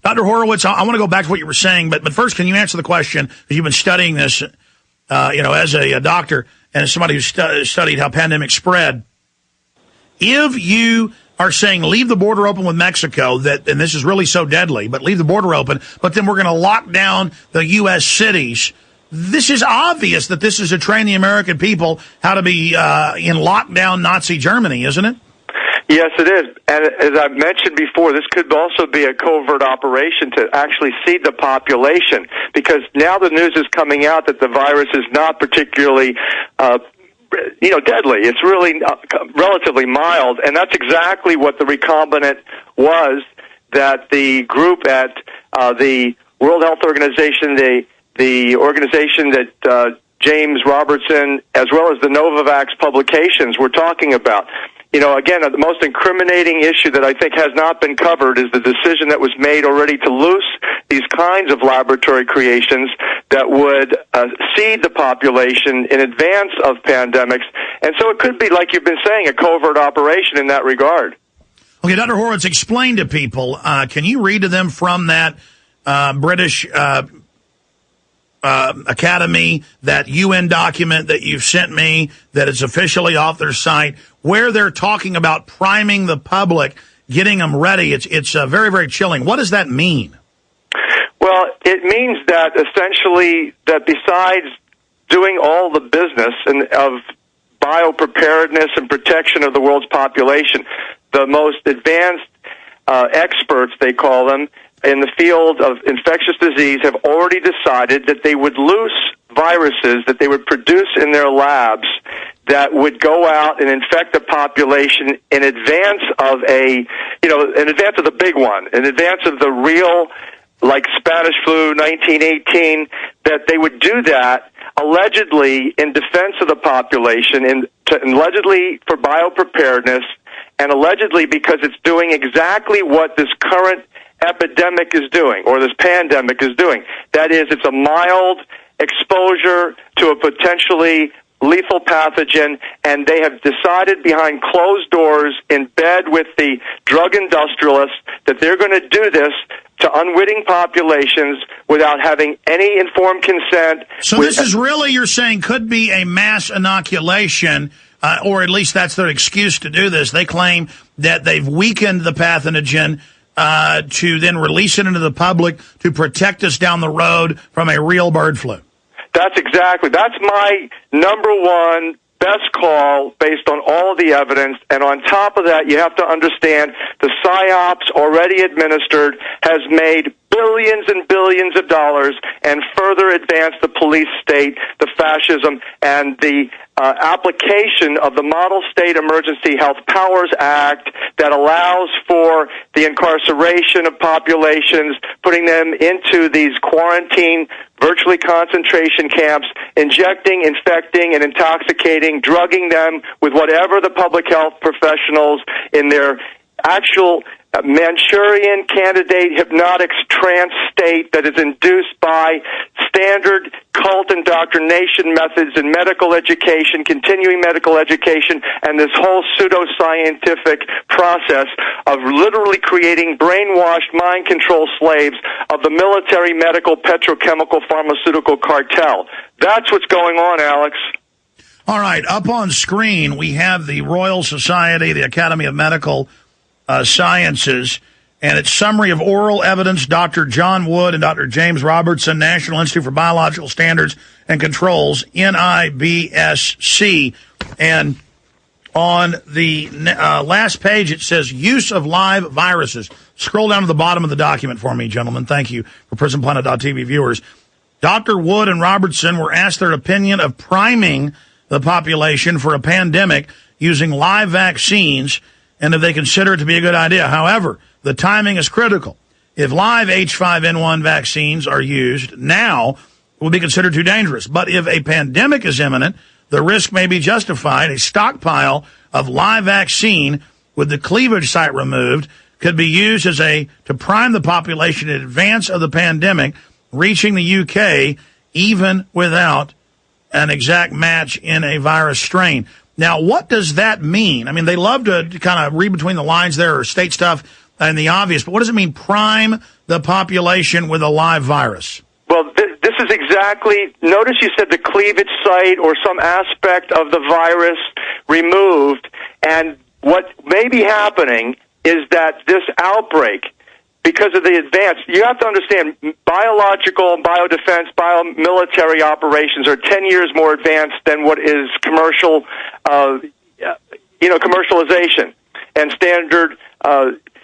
Dr. Horowitz, I want to go back to what you were saying, but first, can you answer the question, because you've been studying this, as a doctor and as somebody who studied how pandemics spread. If you are saying leave the border open with Mexico, and this is really so deadly, but leave the border open, but then we're going to lock down the U.S. cities, this is obvious that this is to train the American people how to be in lockdown Nazi Germany, isn't it? Yes, it is. And as I've mentioned before, this could also be a covert operation to actually seed the population, because now the news is coming out that the virus is not particularly deadly. It's really relatively mild, and that's exactly what the recombinant was that the group at the World Health Organization, the organization that James Robertson, as well as the Novavax publications, were talking about. Again, the most incriminating issue that I think has not been covered is the decision that was made already to loose these kinds of laboratory creations that would seed the population in advance of pandemics. And so it could be, like you've been saying, a covert operation in that regard. Okay, Dr. Horowitz, explain to people, can you read to them from that British Academy, that UN document that you've sent me, that is officially off their site, where they're talking about priming the public, getting them ready? It's very, very chilling. What does that mean? Well, it means that essentially that besides doing all the business of biopreparedness and protection of the world's population, the most advanced experts, they call them, in the field of infectious disease have already decided that they would loose viruses that they would produce in their labs that would go out and infect the population in advance of the big one, in advance of the real, like Spanish flu 1918, that they would do that allegedly in defense of the population, and allegedly for biopreparedness, and allegedly because it's doing exactly what this current epidemic is doing, or this pandemic is doing. That is, it's a mild exposure to a potentially lethal pathogen, and they have decided behind closed doors in bed with the drug industrialists that they're going to do this to unwitting populations without having any informed consent. So this is really, you're saying, could be a mass inoculation, or at least that's their excuse to do this. They claim that they've weakened the pathogen to then release it into the public to protect us down the road from a real bird flu. That's my number one best call based on all of the evidence. And on top of that, you have to understand the PSYOPs already administered has made billions and billions of dollars and further advanced the police state, the fascism, and the application of the Model State Emergency Health Powers Act that allows for the incarceration of populations, putting them into these quarantine, virtually concentration camps, injecting, infecting, and intoxicating, drugging them with whatever the public health professionals in their actual Manchurian candidate hypnotic trance state that is induced by standard cult indoctrination methods in medical education, continuing medical education, and this whole pseudoscientific process of literally creating brainwashed mind control slaves of the military, medical, petrochemical, pharmaceutical cartel. That's what's going on, Alex. All right, up on screen, we have the Royal Society, the Academy of Medical Sciences, and its summary of oral evidence, Dr. John Wood and Dr. James Robertson, National Institute for Biological Standards and Controls, NIBSC. And on the last page, it says use of live viruses. Scroll down to the bottom of the document for me, gentlemen. Thank you for PrisonPlanet.tv viewers. Dr. Wood and Robertson were asked their opinion of priming the population for a pandemic using live vaccines, and if they consider it to be a good idea. However, the timing is critical. If live H1N1 vaccines are used now, it will be considered too dangerous. But if a pandemic is imminent, the risk may be justified. A stockpile of live vaccine with the cleavage site removed could be used to prime the population in advance of the pandemic reaching the UK, even without an exact match in a virus strain. Now, what does that mean? I mean, they love to kind of read between the lines there or state stuff and the obvious, but what does it mean, prime the population with a live virus? Well, this is exactly, notice you said the cleavage site or some aspect of the virus removed, and what may be happening is that this outbreak, because of the advance, you have to understand, biological, biodefense, biomilitary operations are 10 years more advanced than what is commercial, commercialization and standard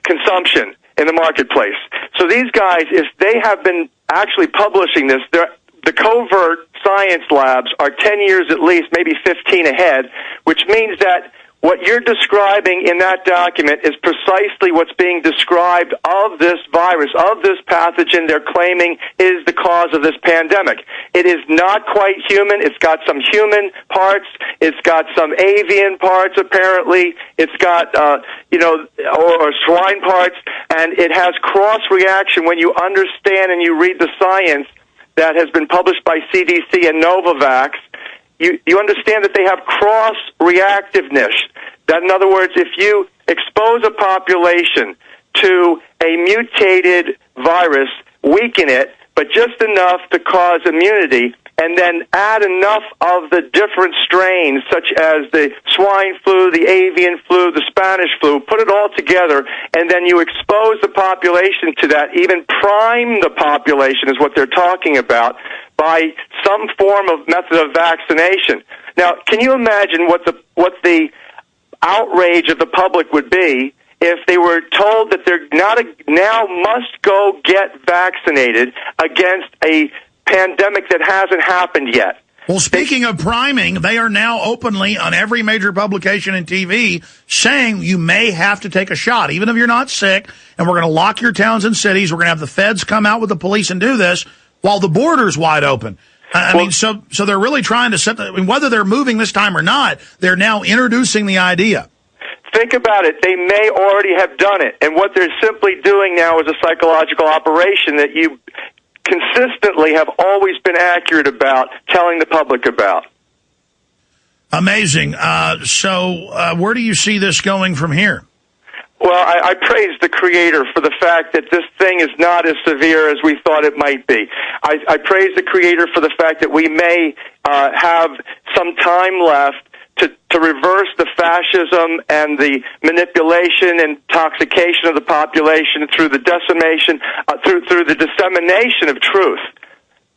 consumption in the marketplace. So these guys, if they have been actually publishing this, the covert science labs are 10 years at least, maybe 15 ahead, which means that what you're describing in that document is precisely what's being described of this virus, of this pathogen they're claiming is the cause of this pandemic. It is not quite human. It's got some human parts. It's got some avian parts, apparently. It's got, or swine parts. And it has cross-reaction when you understand and you read the science that has been published by CDC and Novavax. You understand that they have cross-reactiveness. That, in other words, if you expose a population to a mutated virus, weaken it, but just enough to cause immunity, and then add enough of the different strains, such as the swine flu, the avian flu, the Spanish flu, put it all together, and then you expose the population to that, even prime the population is what they're talking about, by some form of method of vaccination. Now, can you imagine what the outrage of the public would be if they were told that they're now must go get vaccinated against a pandemic that hasn't happened yet? Well, speaking of priming, they are now openly on every major publication and TV saying you may have to take a shot, even if you're not sick, and we're going to lock your towns and cities. We're going to have the feds come out with the police and do this while the border's wide open. I mean, so they're really trying to set whether they're moving this time or not, they're now introducing the idea. Think about it. They may already have done it. And what they're simply doing now is a psychological operation that you consistently have always been accurate about telling the public about. Amazing. So where do you see this going from here? Well, I praise the Creator for the fact that this thing is not as severe as we thought it might be. I praise the Creator for the fact that we may have some time left to reverse the fascism and the manipulation and intoxication of the population through the decimation, through the dissemination of truth.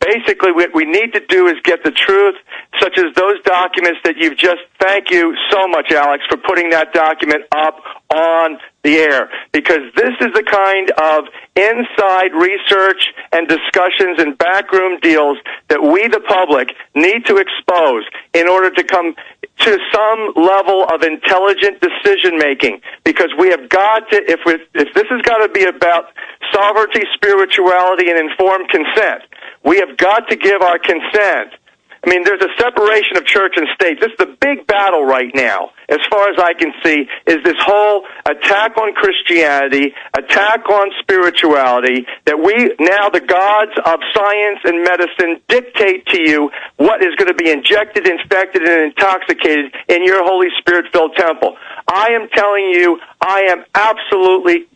Basically, what we need to do is get the truth, such as those documents that you've just, thank you so much, Alex, for putting that document up on the air, because this is the kind of inside research and discussions and backroom deals that we, the public, need to expose in order to come to some level of intelligent decision-making, because we have got to, if this has got to be about sovereignty, spirituality, and informed consent, we have got to give our consent. I mean, there's a separation of church and state. This is the big battle right now, as far as I can see, is this whole attack on Christianity, attack on spirituality, that we, now the gods of science and medicine, dictate to you what is going to be injected, infected, and intoxicated in your Holy Spirit-filled temple. I am telling you, I am absolutely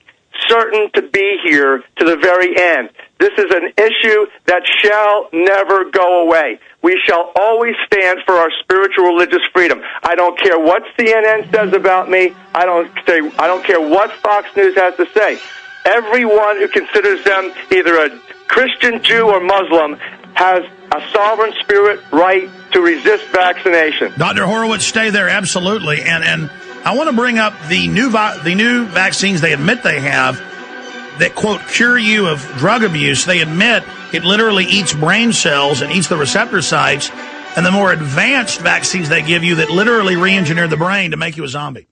certain to be here to the very end. This is an issue that shall never go away. We shall always stand for our spiritual religious freedom. I don't care what CNN says about me. I don't care what Fox News has to say. Everyone who considers them either a Christian, Jew, or Muslim has a sovereign spirit right to resist vaccination. Dr. Horowitz, stay there, absolutely. And I want to bring up the new vaccines they admit they have that, quote, cure you of drug abuse. They admit it literally eats brain cells and eats the receptor sites, and the more advanced vaccines they give you that literally re-engineer the brain to make you a zombie.